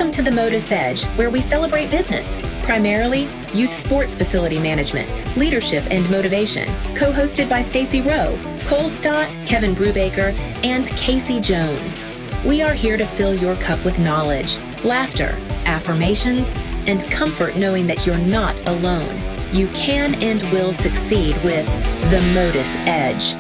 Welcome to the MotUS Edge, where we celebrate business, primarily youth sports facility management, leadership, and motivation. Co-hosted by Stacey Rowe, Cole Stott, Kevin Brubaker, and Casey Jones. We are here to fill your cup with knowledge, laughter, affirmations, and comfort knowing that you're not alone. You can and will succeed with the MotUS Edge.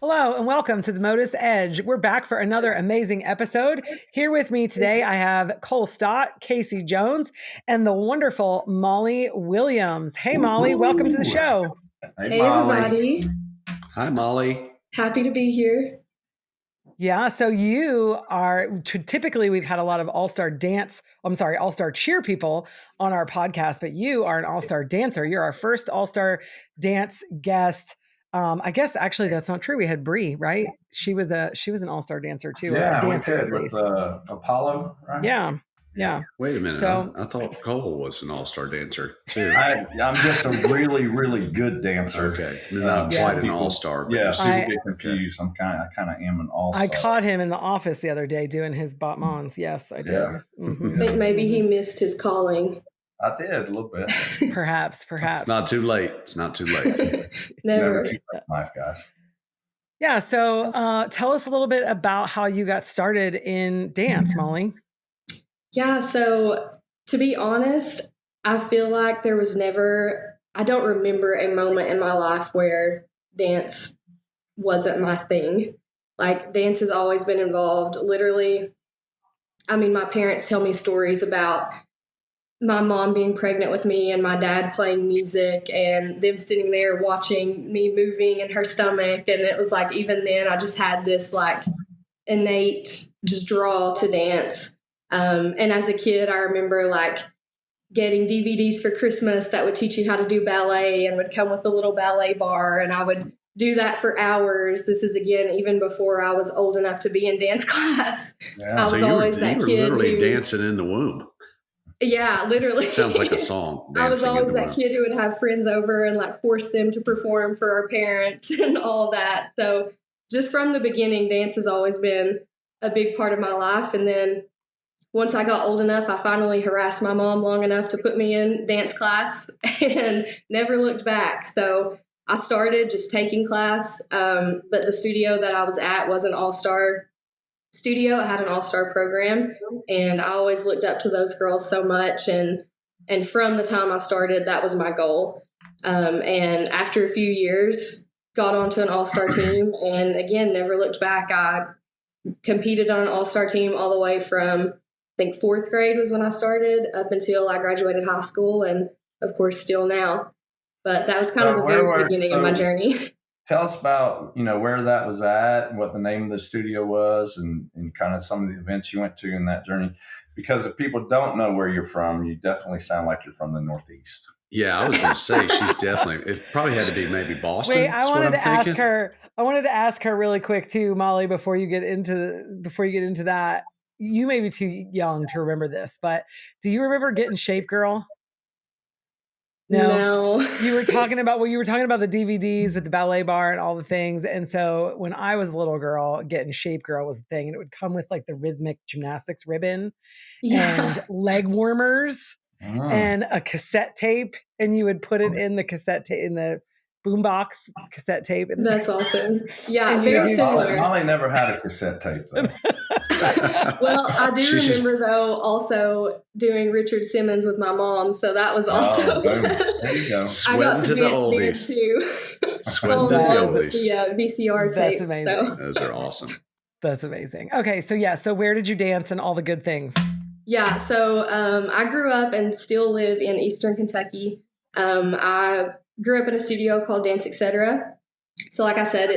Hello and welcome to the MotUS Edge. We're back for another amazing episode. Here with me today, I have Cole Stott, Casey Jones, and the wonderful Molly Williams. Hey, Molly, welcome to the show. Hey everybody. Hi, Molly. Happy to be here. Yeah, so you are, typically we've had a lot of all-star cheer people on our podcast, but you are an all-star dancer. You're our first all-star dance guest. I guess actually that's not true. We had Bree, right? She was an all-star dancer too. Yeah, a dancer at least. With Apollo, right? Yeah. Wait a minute. So, I thought Cole was an all-star dancer too. I'm just a really, really good dancer. Okay, not quite an all-star. But yeah, people get confused. I kind of am an all-star. I caught him in the office the other day doing his battements. Yes, I did. Yeah. Mm-hmm. I think maybe he missed his calling. I did a little bit. Perhaps. It's not too late. Never too late in life, guys. Yeah. So tell us a little bit about how you got started in dance, Molly. Yeah, so to be honest, I feel like there was I don't remember a moment in my life where dance wasn't my thing. Like, dance has always been involved. Literally, I mean, my parents tell me stories about my mom being pregnant with me and my dad playing music and them sitting there watching me moving in her stomach. And it was like, even then I just had this like innate just draw to dance. And as a kid, I remember like getting DVDs for Christmas that would teach you how to do ballet and would come with a little ballet bar. And I would do that for hours. This is, again, even before I was old enough to be in dance class. Yeah. I was always that kid. You were literally dancing in the womb. Yeah, literally. It sounds like a song. I was always that kid who would have friends over and like force them to perform for our parents and all that. So just from the beginning, dance has always been a big part of my life. And then once I got old enough, I finally harassed my mom long enough to put me in dance class and never looked back. So I started just taking class, but the studio that I was at was an all-star studio. It had an all-star program, and I always looked up to those girls so much. And from the time I started, that was my goal. And after a few years, got onto an all-star team, and again, never looked back. I competed on an all-star team all the way from, I think, 4th grade was when I started, up until I graduated high school, and of course still now. But that was kind of the very beginning of my journey. Tell us about, where that was at, what the name of the studio was, and kind of some of the events you went to in that journey. Because if people don't know where you're from, you definitely sound like you're from the Northeast. Yeah, I was going to say she's definitely. It probably had to be maybe Boston. Wait, I wanted to ask her really quick too, Molly. Before you get into that, you may be too young to remember this, but do you remember getting Shape Girl? No. You were talking about the DVDs with the ballet bar and all the things. And so when I was a little girl, getting Shape Girl was a thing, and it would come with like the rhythmic gymnastics ribbon and leg warmers and a cassette tape, and you would put it in the cassette tape in the boombox cassette tape. That's awesome. Yeah, very similar. Molly never had a cassette tape though. Well, I do remember though also doing Richard Simmons with my mom, so that was also there you go. I got to dance too. Sweating to the oldies. The VCR tapes. That's amazing. So. Those are awesome. That's amazing. Okay, so where did you dance and all the good things? Yeah, so I grew up and still live in Eastern Kentucky. I grew up in a studio called Dance Etc. So like I said,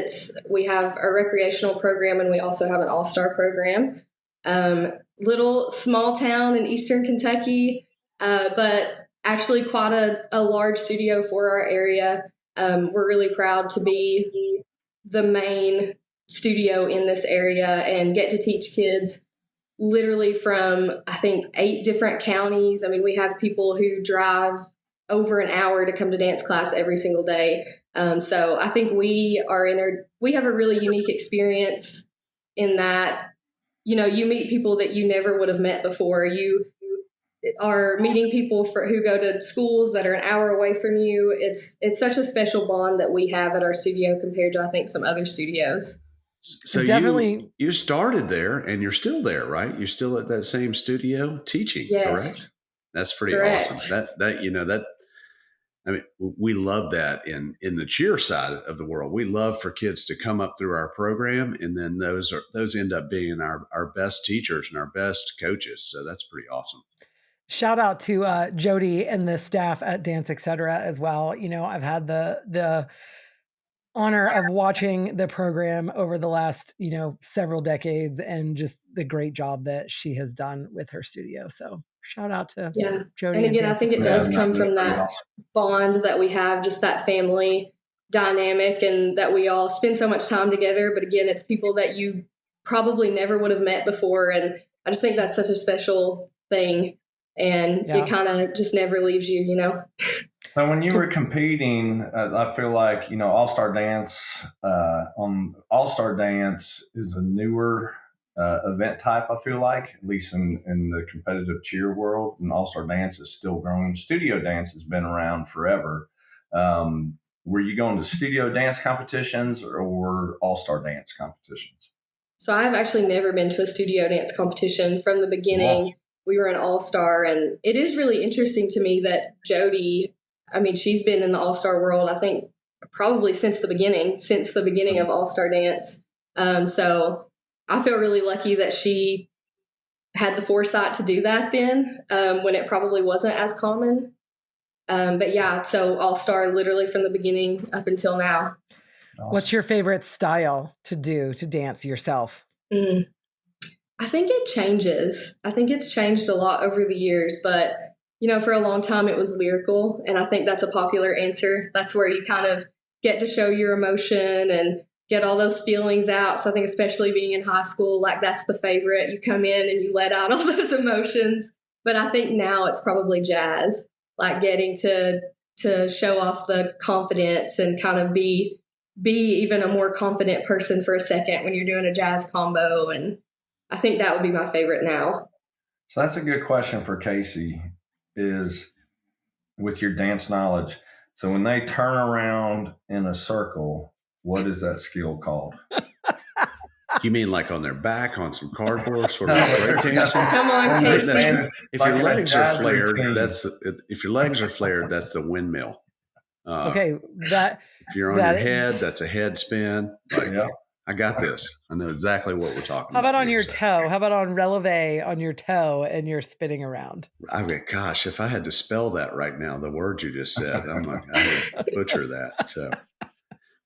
we have a recreational program, and we also have an all-star program. Little small town in Eastern Kentucky, but actually quite a large studio for our area. We're really proud to be the main studio in this area and get to teach kids literally from, I think, 8 different counties. I mean, we have people who drive over an hour to come to dance class every single day. So I think we have a really unique experience in that you meet people that you never would have met before. You are meeting people who go to schools that are an hour away from you. It's such a special bond that we have at our studio compared to, I think, some other studios. So definitely, you started there and you're still there, right? You're still at that same studio teaching, Yes. correct? That's pretty Correct. awesome. I mean, we love that in the cheer side of the world. We love for kids to come up through our program, and then those end up being our best teachers and our best coaches. So that's pretty awesome. shout out to Jody and the staff at Dance Etc. as well. I've had the honor of watching the program over the last, several decades, and just the great job that she has done with her studio. So shout out to Jody. And again, I think it does come from that bond that we have, just that family dynamic, and that we all spend so much time together. But again, it's people that you probably never would have met before. And I just think that's such a special thing. And it kind of just never leaves you, So when you were competing, I feel like, All-Star Dance, All-Star Dance is a newer event type, I feel like, at least in the competitive cheer world. And All-Star Dance is still growing. Studio dance has been around forever. Were you going to studio dance competitions or All-Star Dance competitions? So I've actually never been to a studio dance competition from the beginning. Wow. We were an All-Star, and it is really interesting to me that Jody, she's been in the All-Star world, I think, probably since the beginning of All-Star Dance. So I feel really lucky that she had the foresight to do that then, when it probably wasn't as common. But yeah, so All-Star literally from the beginning up until now. Awesome. What's your favorite style to dance yourself? I think it changes. I think it's changed a lot over the years, but for a long time it was lyrical, and I think that's a popular answer. That's where you kind of get to show your emotion and get all those feelings out. So I think especially being in high school, like that's the favorite. You come in and you let out all those emotions. But I think now it's probably jazz, like getting to show off the confidence and kind of be even a more confident person for a second when you're doing a jazz combo. And I think that would be my favorite now. So that's a good question for Casey, is with your dance knowledge. So when they turn around in a circle, what is that skill called? You mean like on their back on some cardboard, sort of breakdancing? Come on, Casey. If your legs are flared, that's the windmill. Okay, if you're on your head, that's a head spin. I got this. I know exactly what we're talking about. How about on your toe? How about on releve on your toe and you're spinning around? Gosh, if I had to spell that right now, the word you just said, I would butcher that. So,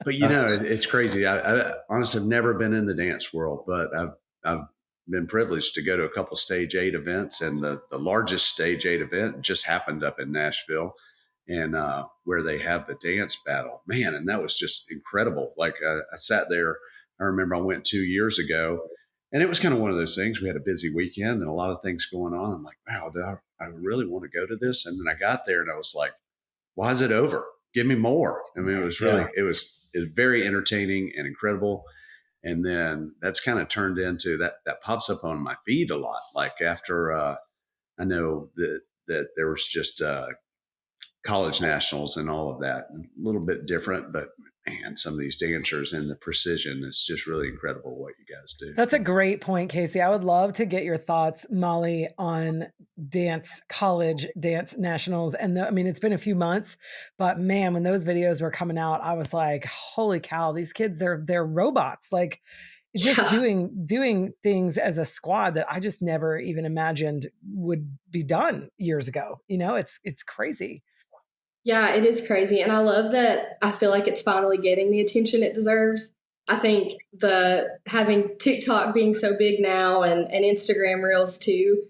but it's crazy. I honestly have never been in the dance world, but I've been privileged to go to a couple of Stage 8 events, and the largest Stage 8 event just happened up in Nashville, and where they have the dance battle, man, and that was just incredible. Like I sat there. I remember I went 2 years ago, and it was kind of one of those things. We had a busy weekend and a lot of things going on. I'm like, wow, do I really want to go to this? And then I got there and I was like, why is it over? Give me more. It was really, it was very entertaining and incredible. And then that's kind of turned into that pops up on my feed a lot. Like after I know that there was just college nationals and all of that, a little bit different, but man, some of these dancers and the precision is just really incredible what you guys do. That's a great point, Casey. I would love to get your thoughts, Molly, on college dance nationals. And it's been a few months, but man, when those videos were coming out, I was like, holy cow, these kids, they're robots. Like just doing things as a squad that I just never even imagined would be done years ago. It's crazy. Yeah, it is crazy. And I love that. I feel like it's finally getting the attention it deserves. I think having TikTok being so big now and Instagram Reels too,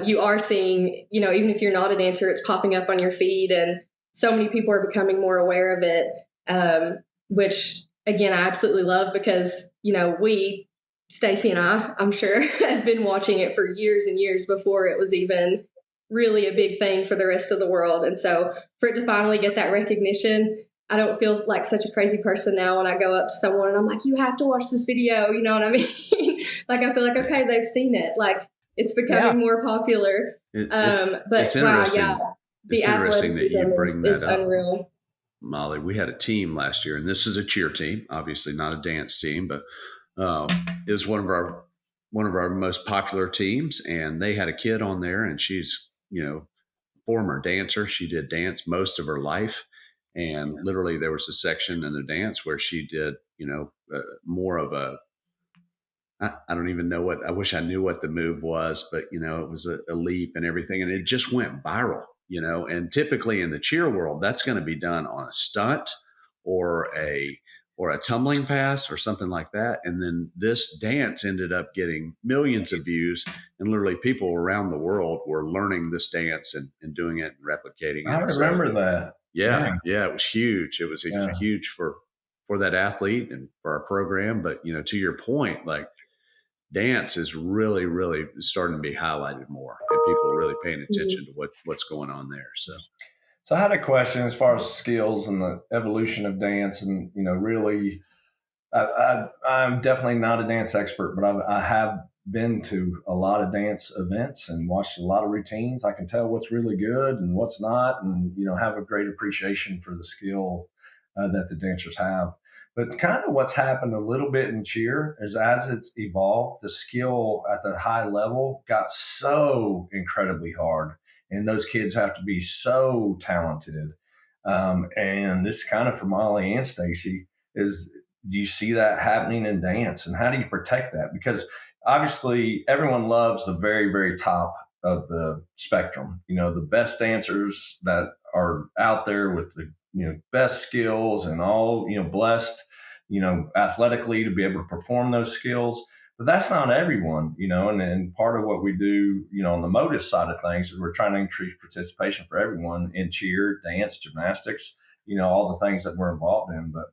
you are seeing, even if you're not a dancer, it's popping up on your feed, and so many people are becoming more aware of it, which again, I absolutely love because, we, Stacy and I'm sure, have been watching it for years and years before it was even really a big thing for the rest of the world. And so for it to finally get that recognition, I don't feel like such a crazy person now when I go up to someone and I'm like, you have to watch this video. You know what I mean? Like, I feel like, okay, they've seen it. Like, it's becoming more popular. But it's wow, interesting. yeah, the it's interesting that you athleticism bring that is up, unreal. Molly. We had a team last year, and this is a cheer team, obviously not a dance team, but it was one of our most popular teams, and they had a kid on there, and she's, former dancer. She did dance most of her life. And literally there was a section in the dance where she did, more of I don't even know I wish I knew what the move was, but, it was a leap and everything. And it just went viral, and typically in the cheer world, that's going to be done on a stunt or a tumbling pass or something like that. And then this dance ended up getting millions of views, and literally people around the world were learning this dance and doing it and replicating it. I remember that. Yeah, it was huge. It was huge for that athlete and for our program. But, to your point, like, dance is really, really starting to be highlighted more, and people are really paying attention to what's going on there. So I had a question as far as skills and the evolution of dance, and really, I'm definitely not a dance expert, but I have been to a lot of dance events and watched a lot of routines. I can tell what's really good and what's not, and have a great appreciation for the skill that the dancers have. But kind of what's happened a little bit in cheer is, as it's evolved, the skill at the high level got so incredibly hard. And those kids have to be so talented. And this is kind of for Molly and Stacy, do you see that happening in dance? And how do you protect that? Because obviously everyone loves the very, very top of the spectrum. The best dancers that are out there with the best skills and all, blessed, athletically to be able to perform those skills. But that's not everyone, and part of what we do, on the MotUS side of things is we're trying to increase participation for everyone in cheer, dance, gymnastics, all the things that we're involved in. But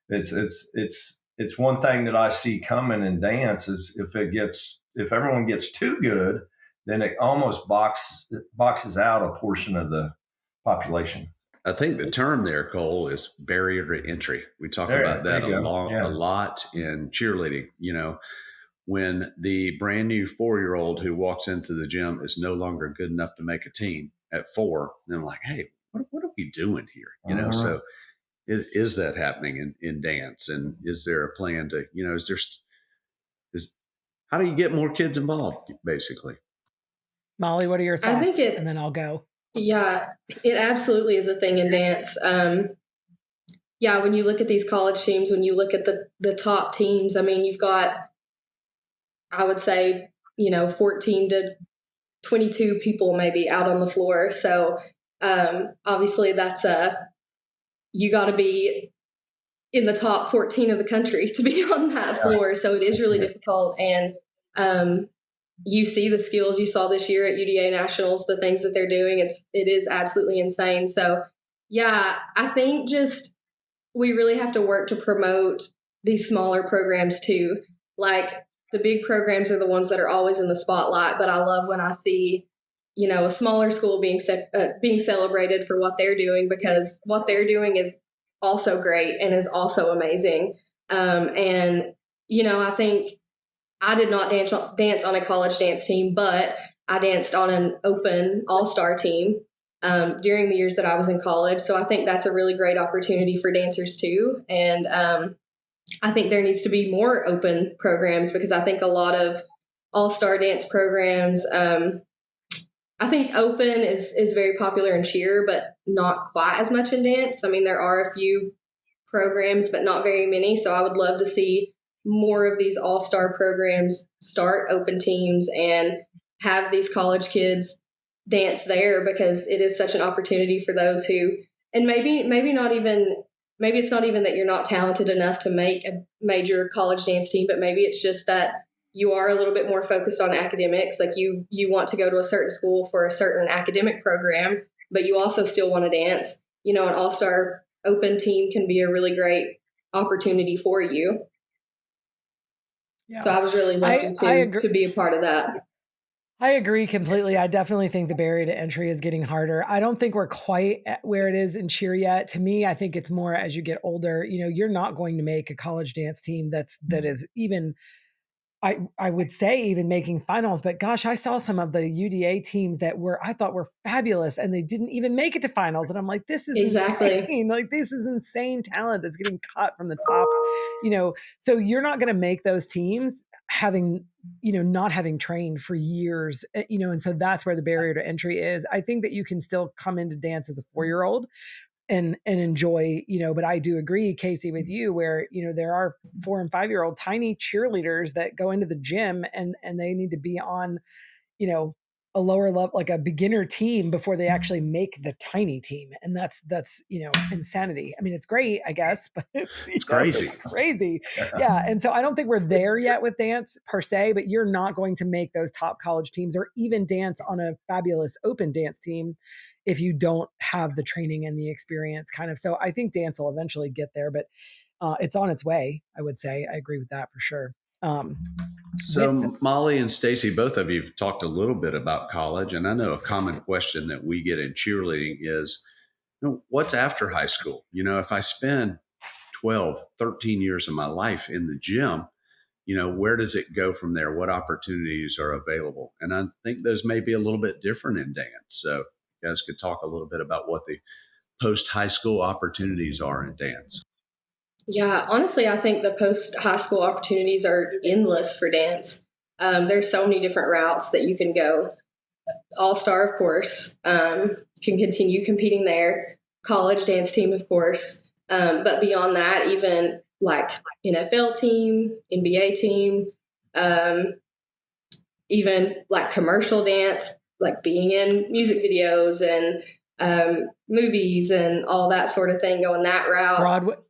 it's one thing that I see coming in dance is if everyone gets too good, then it almost boxes out a portion of the population. I think the term there, Cole, is barrier to entry. We talk about that a lot in cheerleading. When the brand new 4-year-old who walks into the gym is no longer good enough to make a team at 4, then I'm like, hey, what are we doing here? So is that happening in dance? And is there a plan to, how do you get more kids involved, basically? Molly, what are your thoughts? I think and then I'll go. Yeah, it absolutely is a thing in dance. When you look at these college teams, when you look at the top teams, I mean, you've got, I would say, 14 to 22 people maybe out on the floor. So obviously that's you got to be in the top 14 of the country to be on that floor. So it is really difficult. And you see the skills you saw this year at UDA Nationals, the things that they're doing. It is absolutely insane. So I think just we really have to work to promote these smaller programs too. Like, the big programs are the ones that are always in the spotlight, but I love when I see, a smaller school being celebrated for what they're doing, because what they're doing is also great and is also amazing. I think I did not dance on a college dance team, but I danced on an open all-star team during the years that I was in college. So I think that's a really great opportunity for dancers too. And I think there needs to be more open programs, because I think a lot of all-star dance programs, I think open is very popular in cheer, but not quite as much in dance. I mean, there are a few programs, but not very many. So I would love to see more of these all-star programs start open teams and have these college kids dance there, because it is such an opportunity for those who, and maybe it's not even that you're not talented enough to make a major college dance team, but maybe it's just that you are a little bit more focused on academics. Like you want to go to a certain school for a certain academic program, but you also still want to dance. An all-star open team can be a really great opportunity for you. Yeah. So I was really lucky to be a part of that. I agree completely. I definitely think the barrier to entry is getting harder. I don't think we're quite at where it is in cheer yet. To me, I think it's more as you get older, you're not going to make a college dance team that is even, I would say even making finals, but gosh, I saw some of the UDA teams that I thought were fabulous and they didn't even make it to finals. And I'm like, this is insane. Like, this is insane talent that's getting cut from the top, so you're not going to make those teams having, not having trained for years, and so that's where the barrier to entry is. I think that you can still come into dance as a 4-year-old and enjoy, but I do agree, Casey, with you where, there are 4 and 5-year-old tiny cheerleaders that go into the gym and they need to be on, a lower level, like a beginner team before they actually make the tiny team. And that's, insanity. I mean, it's great, I guess, but it's crazy. It's crazy. Yeah. And so I don't think we're there yet with dance per se, but you're not going to make those top college teams or even dance on a fabulous open dance team if you don't have the training and the experience kind of. So I think dance will eventually get there, but it's on its way, I would say. I agree with that for sure. So Molly and Stacy, both of you have talked a little bit about college, and I know a common question that we get in cheerleading is, what's after high school? If I spend 12, 13 years of my life in the gym, where does it go from there? What opportunities are available? And I think those may be a little bit different in dance. So you guys could talk a little bit about what the post-high school opportunities are in dance. Yeah, honestly, I think the post-high school opportunities are endless for dance. There's so many different routes that you can go. All-star, of course, you can continue competing there. College dance team, of course. But beyond that, even like NFL team, NBA team, even like commercial dance, like being in music videos and movies and all that sort of thing, going that route.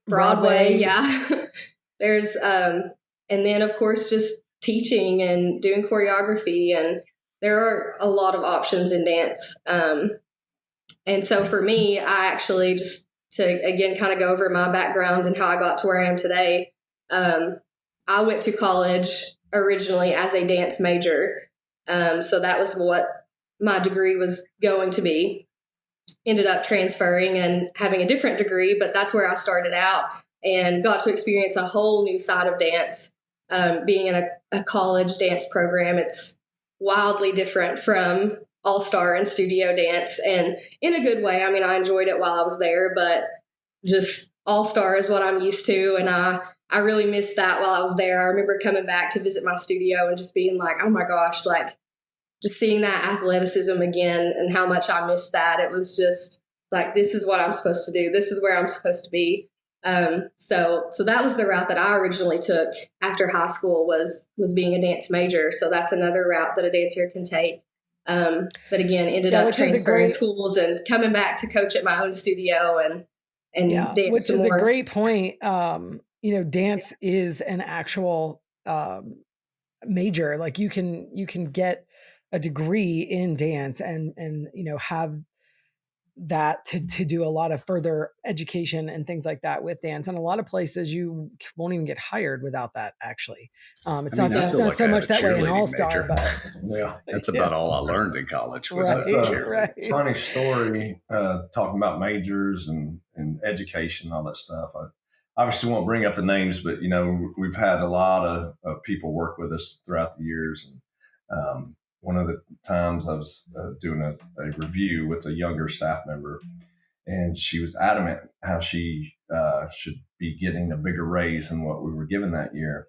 Broadway. Yeah. There's, and then of course, just teaching and doing choreography. And there are a lot of options in dance. And so for me, I actually just to, again, kind of go over my background and how I got to where I am today. I went to college originally as a dance major. So that was what my degree was going to be. Ended up transferring and having a different degree, but that's where I started out and got to experience a whole new side of dance. Being in a college dance program, it's wildly different from all-star and studio dance, and in a good way. I mean, I enjoyed it while I was there, but just all-star is what I'm used to, and I really missed that while I was there. I remember coming back to visit my studio and just being like, oh my gosh, like just seeing that athleticism again and how much I missed that. It was just like, this is what I'm supposed to do. This is where I'm supposed to be. So that was the route that I originally took after high school was being a dance major. So that's another route that a dancer can take. But again, ended up transferring schools and coming back to coach at my own studio and dance. Which is a great point. Dance is an actual major. Like you can get a degree in dance and have that to do a lot of further education and things like that with dance. And a lot of places you won't even get hired without that. Actually, it's not like so much that way in All-Star, but yeah, that's about all I learned in college. Right. Funny story, talking about majors and education, all that stuff. I obviously won't bring up the names, but we've had a lot of people work with us throughout the years. And one of the times I was doing a review with a younger staff member, and she was adamant how she should be getting a bigger raise than what we were given that year.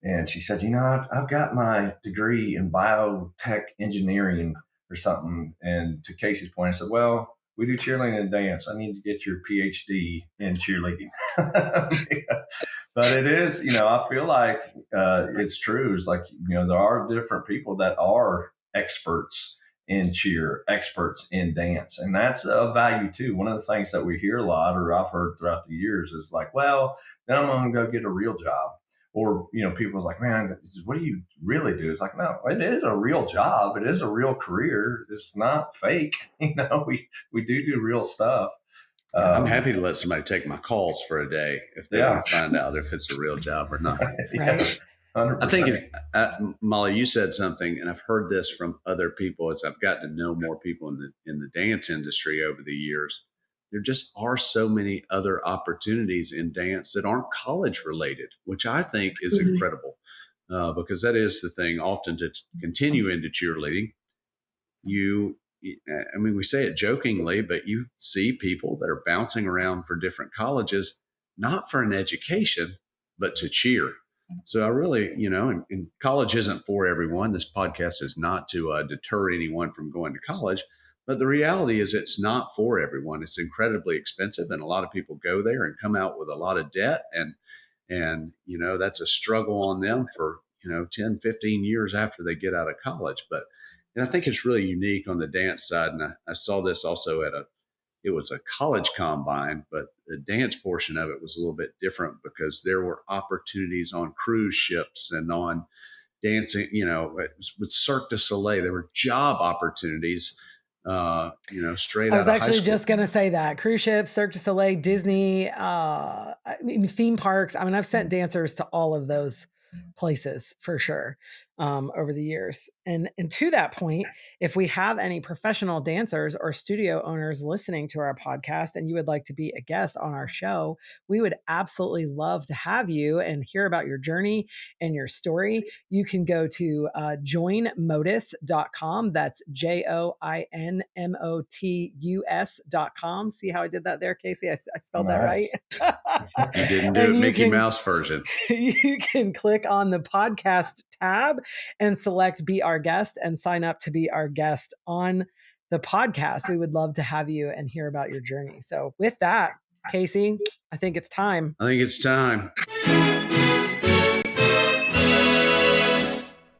And she said, I've got my degree in biotech engineering or something. And to Casey's point, I said, well, we do cheerleading and dance. I need to get your PhD in cheerleading. But it is, I feel like it's true. It's like, there are different people that are experts in cheer, experts in dance. And that's of value too. One of the things that we hear a lot, or I've heard throughout the years, is like, well, then I'm going to go get a real job. Or, people's like, man, what do you really do? It's like, no, it is a real job. It is a real career. It's not fake. We do real stuff. I'm happy to let somebody take my calls for a day if they want to find out if it's a real job or not. Right. 100%. I think Molly, you said something, and I've heard this from other people as I've gotten to know more people in the dance industry over the years. There just are so many other opportunities in dance that aren't college related, which I think is incredible, because that is the thing. Often to continue into cheerleading, we say it jokingly, but you see people that are bouncing around for different colleges, not for an education, but to cheer. So I really, and college isn't for everyone. This podcast is not to deter anyone from going to college, but the reality is it's not for everyone. It's incredibly expensive, and a lot of people go there and come out with a lot of debt, and that's a struggle on them for 10, 15 years after they get out of college. But and I think it's really unique on the dance side, and I saw this also it was a college combine, but the dance portion of it was a little bit different because there were opportunities on cruise ships and on dancing, with Cirque du Soleil. There were job opportunities, straight out of high school. I was actually just going to say that. Cruise ships, Cirque du Soleil, Disney, theme parks. I mean, I've sent dancers to all of those places for sure over the years. And to that point, if we have any professional dancers or studio owners listening to our podcast and you would like to be a guest on our show, we would absolutely love to have you and hear about your journey and your story. You can go to joinmotus.com. That's JOINMOTUS.com. See how I did that there, Casey? I spelled that right. You didn't do it Mickey Mouse version. You can click on the podcast tab and select Be Our Guest and sign up to be our guest on the podcast. We would love to have you and hear about your journey. So with that, Casey, I think it's time. I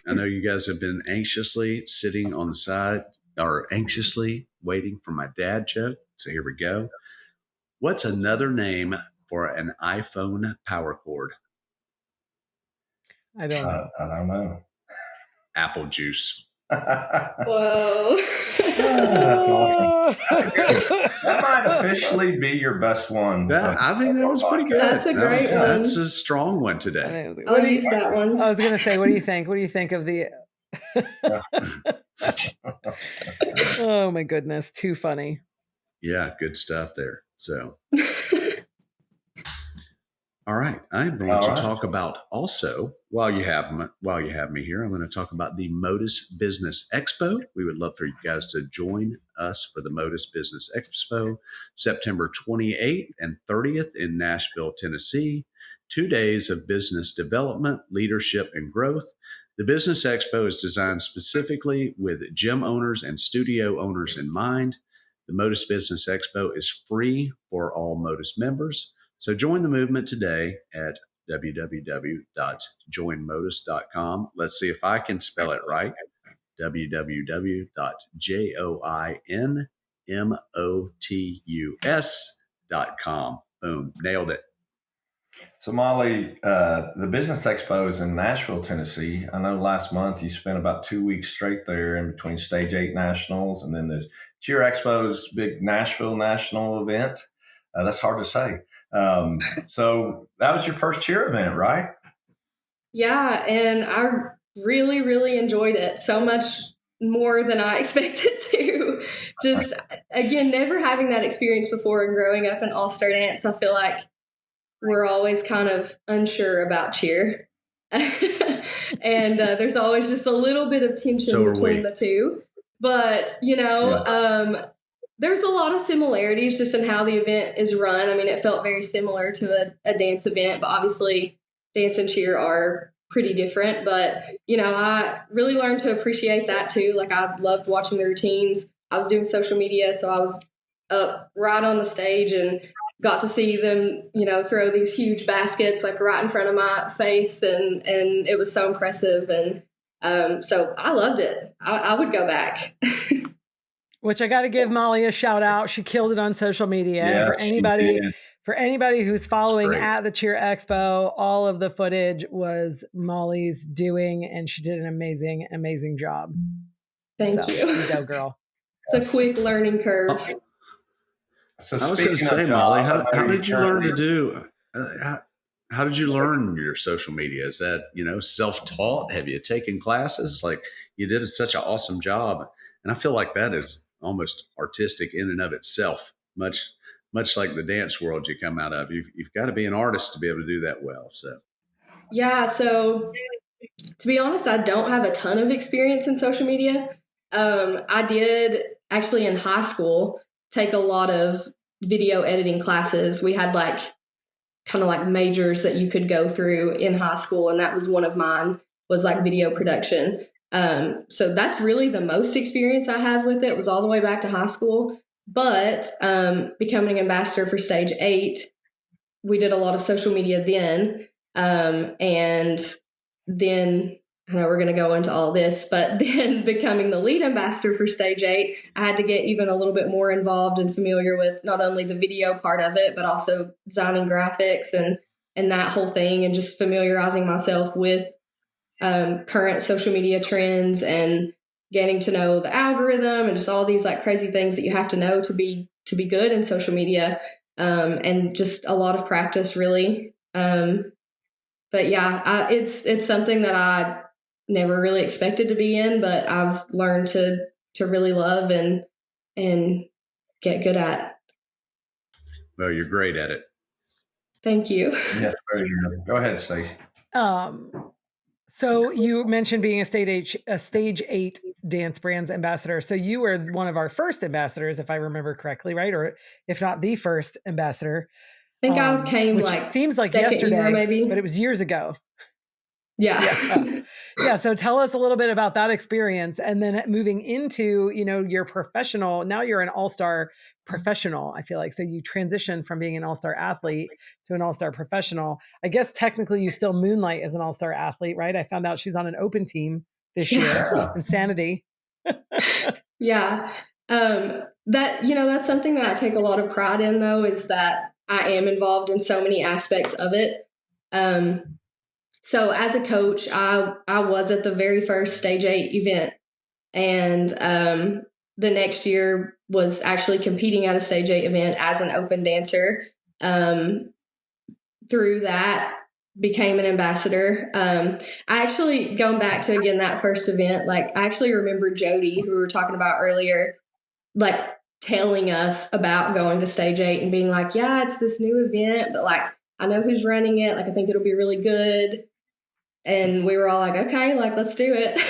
know you guys have been anxiously sitting on the side or anxiously waiting for my dad joke. So here we go. What's another name for an iPhone power cord? I don't know. Apple juice. Whoa. That's awesome. That might officially be your best one. I think that was pretty good. That's a great one. That's a strong one today. I'll use that one. I was going to say, what do you think? What do you think of the... Oh my goodness. Too funny. Yeah. Good stuff there. So... All right. I'm going to talk about also, while you have me here, I'm going to talk about the MotUS Business Expo. We would love for you guys to join us for the MotUS Business Expo, September 28th and 30th in Nashville, Tennessee. 2 days of business development, leadership, and growth. The Business Expo is designed specifically with gym owners and studio owners in mind. The MotUS Business Expo is free for all MotUS members. So join the movement today at www.joinmotus.com. Let's see if I can spell it right. www.joinmotus.com. Boom. Nailed it. So Molly, the Business Expo is in Nashville, Tennessee. I know last month you spent about 2 weeks straight there in between Stage 8 Nationals and then the Cheer Expo's big Nashville National event. That's hard to say. So that was your first cheer event, right? Yeah, and I really, really enjoyed it. So much more than I expected to. Just, again, never having that experience before and growing up in all-star dance, I feel like we're always kind of unsure about cheer. And there's always just a little bit of tension between the two. But, there's a lot of similarities just in how the event is run. I mean, it felt very similar to a dance event, but obviously dance and cheer are pretty different. But, I really learned to appreciate that too. Like, I loved watching the routines. I was doing social media, so I was up right on the stage and got to see them, throw these huge baskets like right in front of my face. And it was so impressive. And so I loved it. I would go back. Which I got to give Molly a shout out. She killed it on social media. Yes, for anybody who's following at the Cheer Expo, all of the footage was Molly's doing, and she did an amazing, amazing job. Thank you. You go, girl. It's a quick learning curve. So I was going to say, Molly, how did you learn to do? how did you learn your social media? Is that, self-taught? Have you taken classes? Like, you did such an awesome job. And I feel like that is almost artistic in and of itself, much like the dance world you come out of. You've got to be an artist to be able to do that well. So, Yeah. So to be honest, I don't have a ton of experience in social media. I did actually in high school take a lot of video editing classes. We had kind of like majors that you could go through in high school. And that was one of mine, was like video production. So that's really the most experience I have with it, was all the way back to high school. But becoming an ambassador for Stage 8, we did a lot of social media then. And then, I know we're going to go into all this, but then becoming the lead ambassador for Stage 8, I had to get even a little bit more involved and familiar with not only the video part of it, but also designing graphics and that whole thing, and just familiarizing myself with current social media trends and getting to know the algorithm and just all these like crazy things that you have to know to be good in social media, and just a lot of practice, really. But yeah, it's something that I never really expected to be in, but I've learned to really love and get good at. Well, you're great at it. Thank you. Yes, very good. Go ahead, Stacey. So you mentioned being a Stage 8 Dance Brands ambassador. So you were one of our first ambassadors, if I remember correctly, right? Or if not the first ambassador. I think I came which like seems like yesterday, yesterday, maybe, but it was years ago. Yeah. Yeah. So tell us a little bit about that experience, and then moving into, your professional. Now you're an all-star professional, I feel like. So you transition from being an all-star athlete to an all-star professional. I guess technically you still moonlight as an all-star athlete, right? I found out she's on an open team this year. Insanity. Yeah. That's something that I take a lot of pride in, though, is that I am involved in so many aspects of it. So as a coach, I was at the very first Stage 8 event, and the next year was actually competing at a Stage 8 event as an open dancer. Through that, became an ambassador. I actually, going back to, again, that first event, I actually remember Jody, who we were talking about earlier, telling us about going to Stage 8 and being like, yeah, it's this new event, but I know who's running it. I think it'll be really good. And we were all like, okay, let's do it.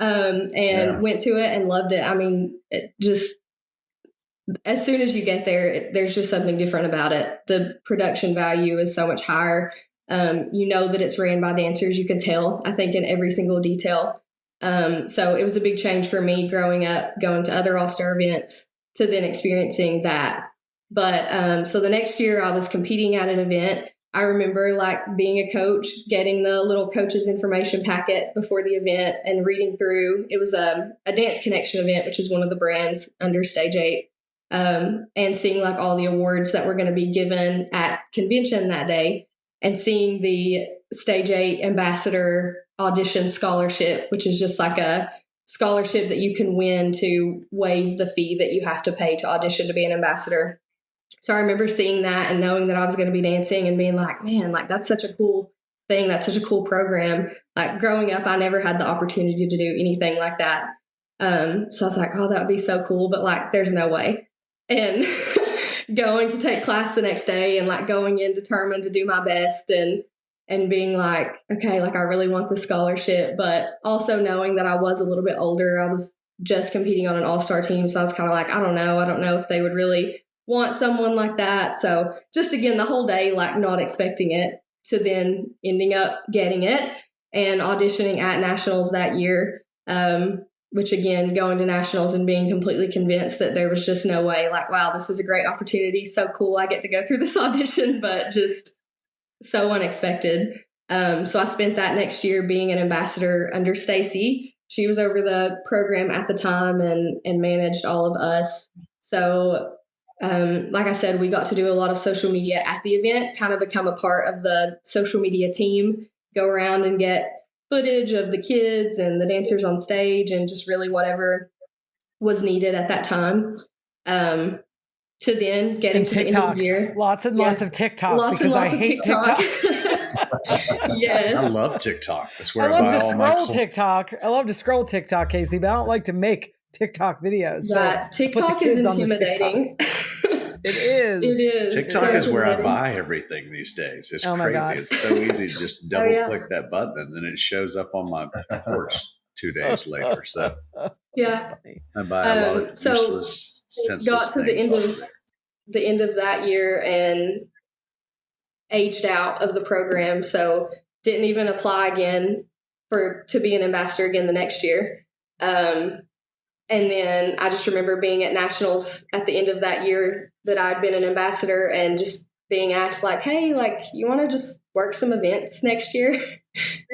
Went to it and loved it. I mean, it just, as soon as you get there, there's just something different about it. The production value is so much higher. That it's ran by dancers. You can tell, I think, in every single detail. So it was a big change for me growing up, going to other all-star events to then experiencing that. But so the next year I was competing at an event. I remember being a coach, getting the little coach's information packet before the event and reading through. It was a Dance Connection event, which is one of the brands under Stage 8, and seeing all the awards that were going to be given at convention that day, and seeing the Stage 8 ambassador audition scholarship, which is just a scholarship that you can win to waive the fee that you have to pay to audition to be an ambassador. So I remember seeing that and knowing that I was going to be dancing and being like, man, that's such a cool thing. That's such a cool program. Growing up, I never had the opportunity to do anything like that. So I was like, oh, that would be so cool. But there's no way. And going to take class the next day and going in determined to do my best and being like, okay, I really want the scholarship, but also knowing that I was a little bit older. I was just competing on an all-star team. So I was kind of like, I don't know if they would really want someone like that. So just, again, the whole day, not expecting it, to then ending up getting it and auditioning at nationals that year. Which, again, going to nationals and being completely convinced that there was just no way, wow, this is a great opportunity. So cool. I get to go through this audition, but just so unexpected. So I spent that next year being an ambassador under Stacy. She was over the program at the time and managed all of us. So, like I said, we got to do a lot of social media at the event, kind of become a part of the social media team, go around and get footage of the kids and the dancers on stage and just really whatever was needed at that time. to then getting to the end of the year. Lots and lots of TikTok Lots because and lots I hate TikTok. Yes. I love TikTok. That's where I I love buy to all my scroll TikTok. I love to scroll TikTok, Casey, but I don't like to make TikTok videos. Yeah, so TikTok is intimidating. It is. It is. TikTok is where I buy everything these days. It's my crazy. God. It's so easy to just double click that button and then it shows up on my porch 2 days later. So yeah, I buy a lot of useless, senseless got to things the end of that year and aged out of the program. So didn't even apply again to be an ambassador again the next year. And then I just remember being at nationals at the end of that year that I'd been an ambassador and just being asked like, hey, like, you want to just work some events next year?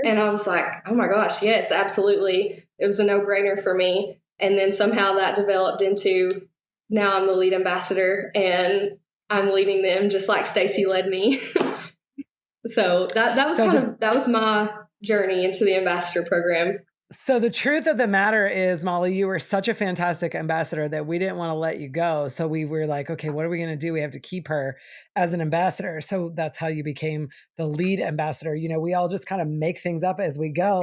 And I was like, oh my gosh, yes, absolutely. It was a no-brainer for me. And then somehow that developed into now I'm the lead ambassador and I'm leading them just like Stacy led me. So that was my journey into the ambassador program. So the truth of the matter is, Molly, you were such a fantastic ambassador that we didn't want to let you go. So we were like, okay, what are we going to do? We have to keep her as an ambassador. So that's how you became the lead ambassador. You know, we all just kind of make things up as we go.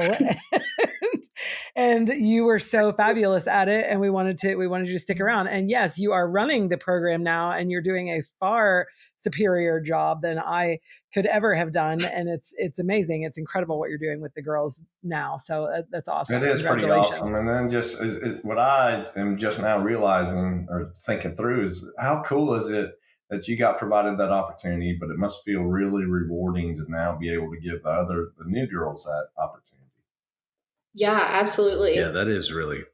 And you were so fabulous at it. And we wanted you to stick around. And yes, you are running the program now and you're doing a far superior job than I could ever have done. And it's amazing. It's incredible what you're doing with the girls now. So that's awesome. It is pretty awesome. And then just what I am just now realizing or thinking through is how cool is it that you got provided that opportunity, but it must feel really rewarding to now be able to give the new girls that opportunity. Yeah, absolutely. Yeah, that is really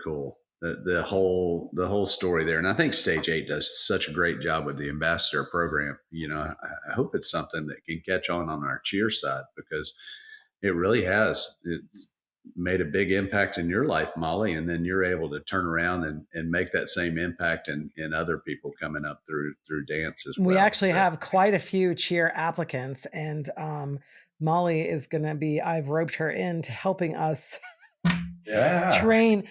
cool. The whole story there. And I think Stage 8 does such a great job with the ambassador program. You know, I hope it's something that can catch on our cheer side because it really has. It's made a big impact in your life, Molly, and then you're able to turn around and make that same impact in other people coming up through dance as well. We actually have quite a few cheer applicants, and Molly is going to be, I've roped her into helping us train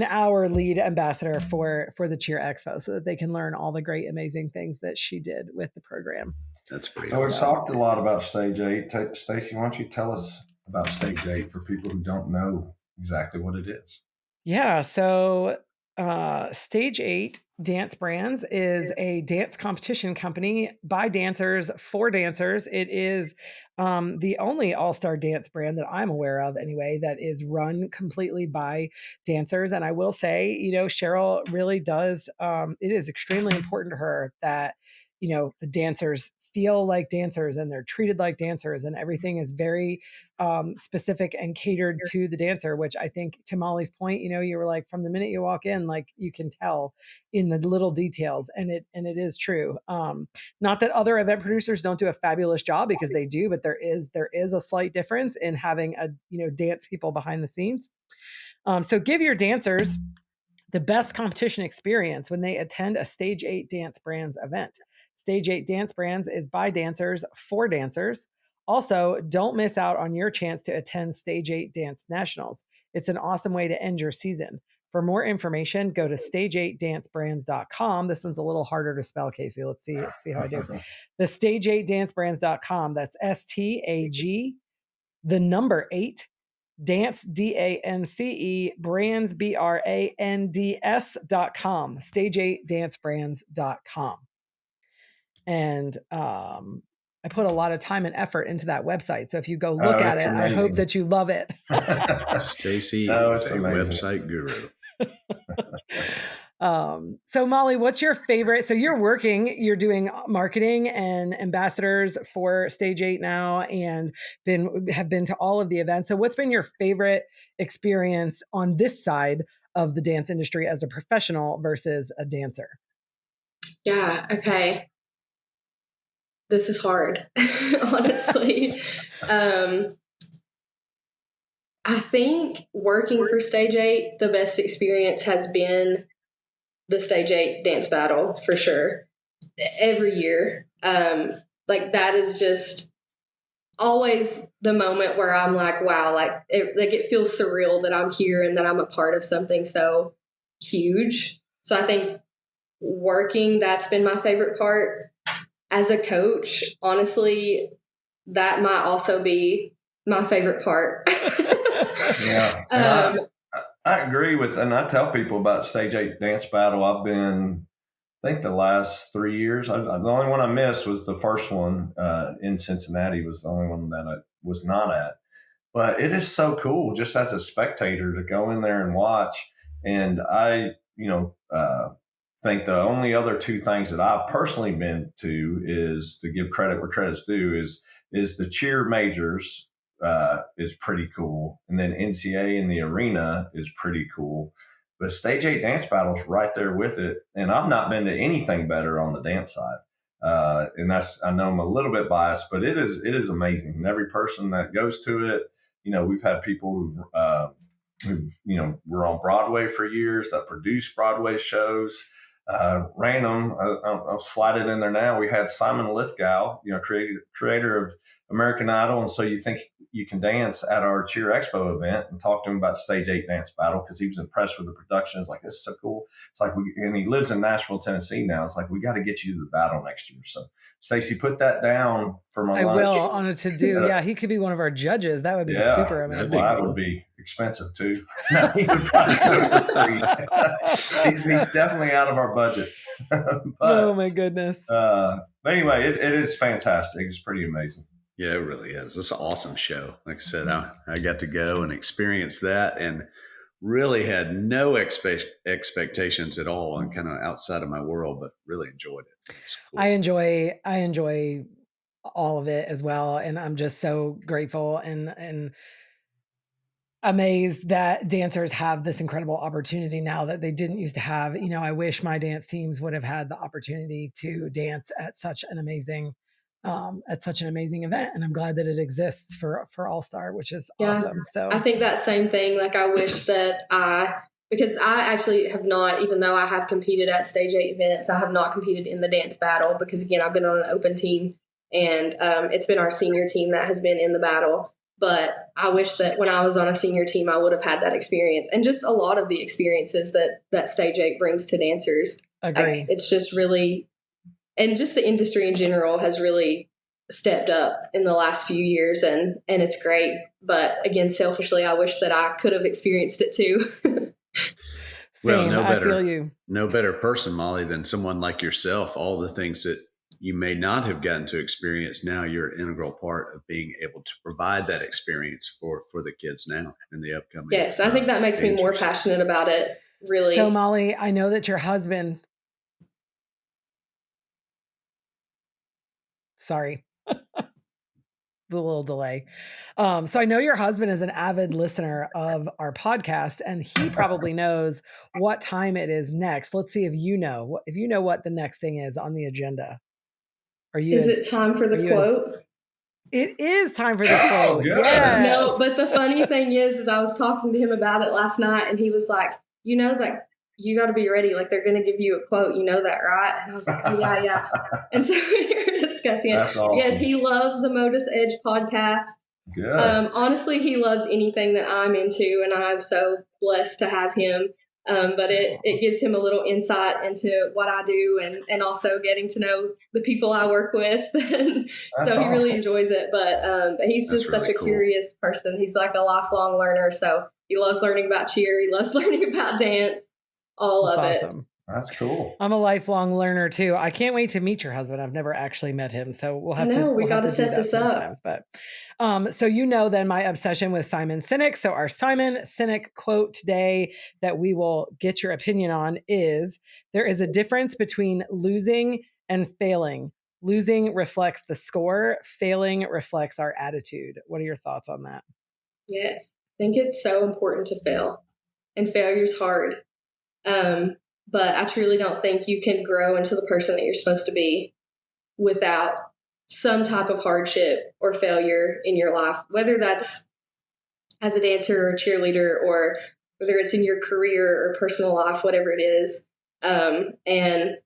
our lead ambassador for the Cheer Expo so that they can learn all the great, amazing things that she did with the program. That's pretty awesome. We've talked a lot about Stage 8. Stacy, why don't you tell us about Stage 8 for people who don't know exactly what it is? Yeah, so Stage 8 Dance Brands is a dance competition company by dancers for dancers. It is the only all-star dance brand that I'm aware of anyway that is run completely by dancers. And I will say, you know, Cheryl really does, it is extremely important to her that, you know, the dancers feel like dancers and they're treated like dancers and everything is very specific and catered to the dancer, which I think to Molly's point, you know, you were like, from the minute you walk in, like you can tell in the little details and it is true. Not that other event producers don't do a fabulous job because they do, but there is a slight difference in having dance people behind the scenes. So give your dancers the best competition experience when they attend a Stage 8 Dance Brands event. Stage 8 Dance Brands is by dancers for dancers. Also, don't miss out on your chance to attend Stage 8 Dance Nationals. It's an awesome way to end your season. For more information, go to stage8dancebrands.com. This one's a little harder to spell, Casey. Let's see how I do. The stage8dancebrands.com. That's STAG, the number 8, dance, DANCE, brands, BRANDS.com, stage8dancebrands.com. And I put a lot of time and effort into that website. So if you go look at it, amazing. I hope that you love it. Stacy is a website guru. So Molly, what's your favorite? So you're doing marketing and ambassadors for Stage 8 now and have been to all of the events. So what's been your favorite experience on this side of the dance industry as a professional versus a dancer? Yeah. Okay. This is hard, honestly. I think working for Stage 8, the best experience has been the Stage 8 dance battle for sure. Every year. Like that is just always the moment where I'm like, wow, it feels surreal that I'm here and that I'm a part of something so huge. So I think working, that's been my favorite part. As a coach, honestly, that might also be my favorite part. Yeah. I agree with, and I tell people about Stage 8 Dance Battle. I've been, I think the last 3 years, the only one I missed was the first one in Cincinnati, was the only one that I was not at. But it is so cool just as a spectator to go in there and watch. And I, think the only other two things that I've personally been to is, to give credit where credit's due, is the cheer majors is pretty cool. And then NCA in the arena is pretty cool. But Stage 8 Dance Battle's right there with it. And I've not been to anything better on the dance side. And I know I'm a little bit biased, but it is amazing. And every person that goes to it, we've had people who've were on Broadway for years, that produced Broadway shows. Random, I'll slide it in there now. We had Simon Lithgow, creator of American Idol, and So You Think You Can Dance, at our Cheer Expo event, and talked to him about Stage 8 Dance Battle because he was impressed with the production. It's like, this is so cool. It's like, and he lives in Nashville, Tennessee now. It's like, we got to get you to the battle next year. So, Stacey, put that down for my lunch. I will, on a to-do. Yeah, he could be one of our judges. That would be super amazing. That would be expensive too. No, he would probably do it for free. He's definitely out of our budget. But, oh my goodness. But anyway, it is fantastic. It's pretty amazing. Yeah, it really is. It's an awesome show. Like I said, I got to go and experience that, and really had no expectations at all, and kind of outside of my world, but really enjoyed it. Cool. I enjoy all of it as well. And I'm just so grateful and amazed that dancers have this incredible opportunity now that they didn't used to have. I wish my dance teams would have had the opportunity to dance at such an amazing event. And I'm glad that it exists for All-Star, which is awesome. So I think that same thing. Like, I wish that because I actually have not, even though I have competed at Stage 8 events, I have not competed in the dance battle because, again, I've been on an open team, and it's been our senior team that has been in the battle. But I wish that when I was on a senior team, I would have had that experience, and just a lot of the experiences that Stage 8 brings to dancers. Agree. It's just really, and just the industry in general has really stepped up in the last few years, and it's great. But again, selfishly, I wish that I could have experienced it too. Well, I feel you. No better person, Molly, than someone like yourself. All the things that you may not have gotten to experience, now you're an integral part of being able to provide that experience for the kids now in the upcoming. Yes, I think that makes me more passionate about it, really. So, Molly, I know that your husband, sorry, the little delay. So I know your husband is an avid listener of our podcast, and he probably knows what time it is next. Let's see if you know what the next thing is on the agenda. Is it time for the quote? It is time for the quote. Yes. No, but the funny thing is I was talking to him about it last night, and he was like, that you got to be ready. Like, they're going to give you a quote. You know that, right? And I was like, oh, yeah. And so we were discussing it. That's awesome. Yes, he loves the MotUS Edge podcast. Good. Honestly, he loves anything that I'm into, and I'm so blessed to have him. But it gives him a little insight into what I do, and also getting to know the people I work with. So he really enjoys it. But he's just such a curious person. He's like a lifelong learner. So he loves learning about cheer. He loves learning about dance. That's awesome. It. That's cool. I'm a lifelong learner too. I can't wait to meet your husband. I've never actually met him, so we'll have to. We got to set this up. But so then my obsession with Simon Sinek. So our Simon Sinek quote today that we will get your opinion on is: there is a difference between losing and failing. Losing reflects the score. Failing reflects our attitude. What are your thoughts on that? Yes, I think it's so important to fail, and failure's hard. But I truly don't think you can grow into the person that you're supposed to be without some type of hardship or failure in your life, whether that's as a dancer or a cheerleader, or whether it's in your career or personal life, whatever it is. And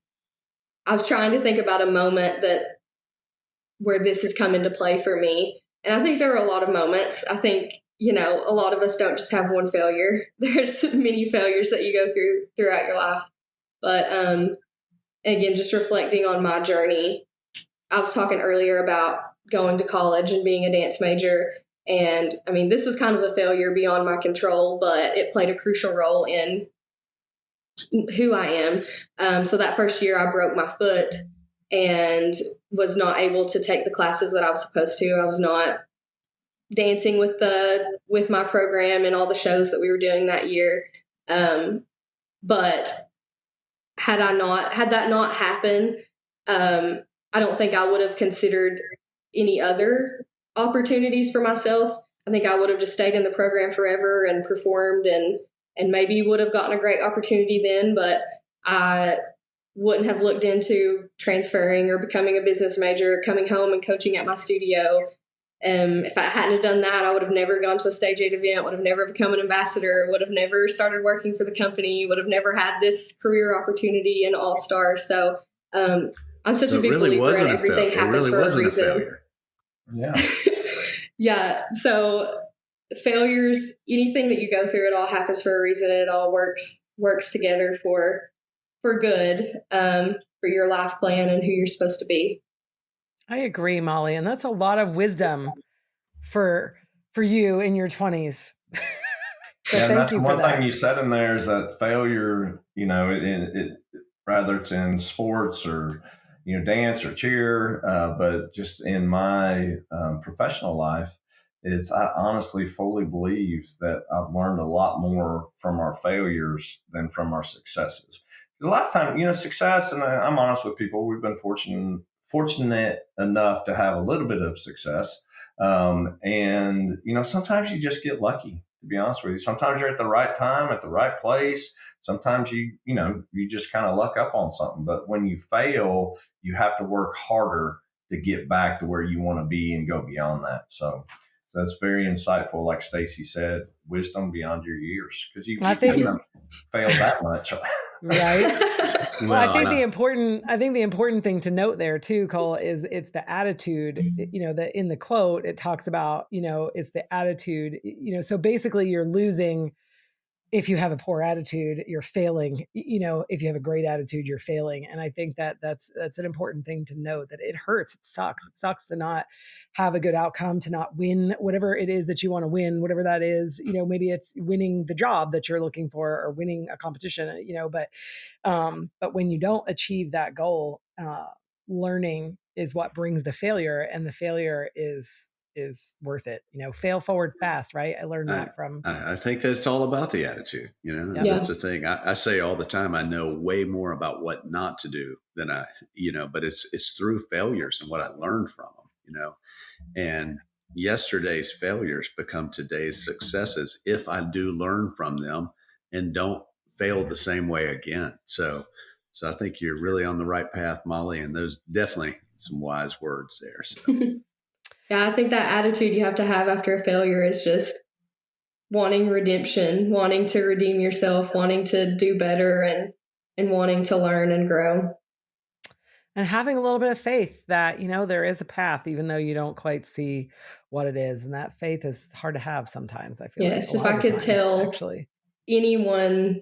I was trying to think about a moment where this has come into play for me. And I think there are a lot of moments. I think, a lot of us don't just have one failure. There's many failures that you go throughout your life. But again, just reflecting on my journey. I was talking earlier about going to college and being a dance major. And I mean, this was kind of a failure beyond my control, but it played a crucial role in who I am. So that first year I broke my foot and was not able to take the classes that I was supposed to. I was not dancing with my program and all the shows that we were doing that year. But had that not happened, I don't think I would have considered any other opportunities for myself. I think I would have just stayed in the program forever and performed and maybe would have gotten a great opportunity then, but I wouldn't have looked into transferring or becoming a business major, coming home and coaching at my studio. If I hadn't have done that, I would have never gone to a Stage 8 event, would have never become an ambassador, would have never started working for the company, would have never had this career opportunity in All-Star. So I'm such a big believer in everything happens for a reason. Yeah. Yeah. So failures, anything that you go through, it all happens for a reason, and it all works together for good, for your life plan and who you're supposed to be. I agree, Molly. And that's a lot of wisdom for you in your 20s. So yeah, thank you for that. One thing you said in there is that failure, it rather it's in sports or, dance or cheer, but just in my professional life, I honestly fully believe that I've learned a lot more from our failures than from our successes. A lot of times, success, and I'm honest with people, we've been fortunate enough to have a little bit of success. And sometimes you just get lucky, to be honest with you. Sometimes you're at the right time, at the right place. Sometimes you just kind of luck up on something. But when you fail, you have to work harder to get back to where you want to be and go beyond that. So that's very insightful. Like Stacy said, wisdom beyond your years, because you haven't failed that much. Right. Well, I think the important thing to note there too, Cole, is it's the attitude, that in the quote, it talks about, it's the attitude, so basically you're losing. If you have a poor attitude, you're failing. If you have a great attitude, you're failing. And I think that's an important thing to note, that it hurts. It sucks. It sucks to not have a good outcome, to not win whatever it is that you want to win, whatever that is. Maybe it's winning the job that you're looking for or winning a competition, but when you don't achieve that goal, learning is what brings the failure, and the failure is worth it. Fail forward fast, right? I learned that from. I think that it's all about the attitude. That's the thing. I say all the time, I know way more about what not to do than but it's through failures and what I learned from them, and yesterday's failures become today's successes if I do learn from them and don't fail the same way again. So I think you're really on the right path, Molly, and there's definitely some wise words there. So. Yeah, I think that attitude you have to have after a failure is just wanting redemption, wanting to redeem yourself, wanting to do better, and wanting to learn and grow. And having a little bit of faith that, there is a path, even though you don't quite see what it is. And that faith is hard to have sometimes, I feel like. Yes, if I could tell anyone,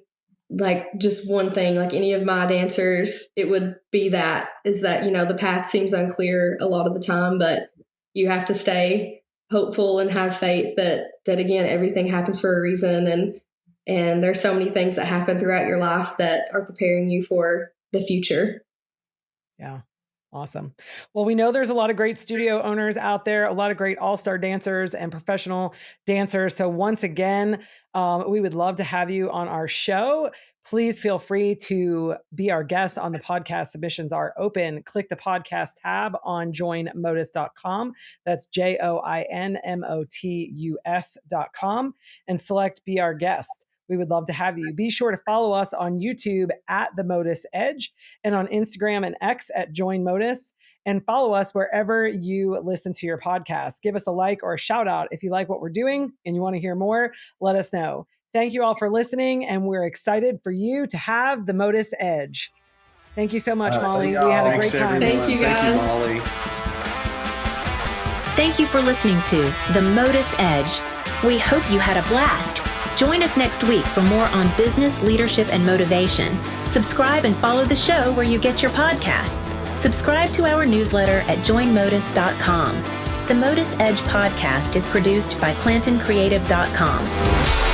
like just one thing, like any of my dancers, it would be that the path seems unclear a lot of the time, but you have to stay hopeful and have faith that again, everything happens for a reason. And there's so many things that happen throughout your life that are preparing you for the future. Yeah. Awesome. Well, we know there's a lot of great studio owners out there, a lot of great all-star dancers and professional dancers. So once again, we would love to have you on our show. Please feel free to be our guest on the podcast. Submissions are open. Click the podcast tab on joinmotus.com. That's JOINMOTUS.com and select Be Our Guest. We would love to have you. Be sure to follow us on YouTube at the MotUS Edge and on Instagram and X at Join MotUS, and follow us wherever you listen to your podcast. Give us a like or a shout out if you like what we're doing and you want to hear more. Let us know. Thank you all for listening, and we're excited for you to have the MotUS Edge. Thank you so much, Molly. We had a great time. Thank you, guys. Thank you, Molly. Thank you for listening to the MotUS Edge. We hope you had a blast. Join us next week for more on business, leadership, and motivation. Subscribe and follow the show where you get your podcasts. Subscribe to our newsletter at joinmotus.com. The MotUS Edge Podcast is produced by ClantonCreative.com.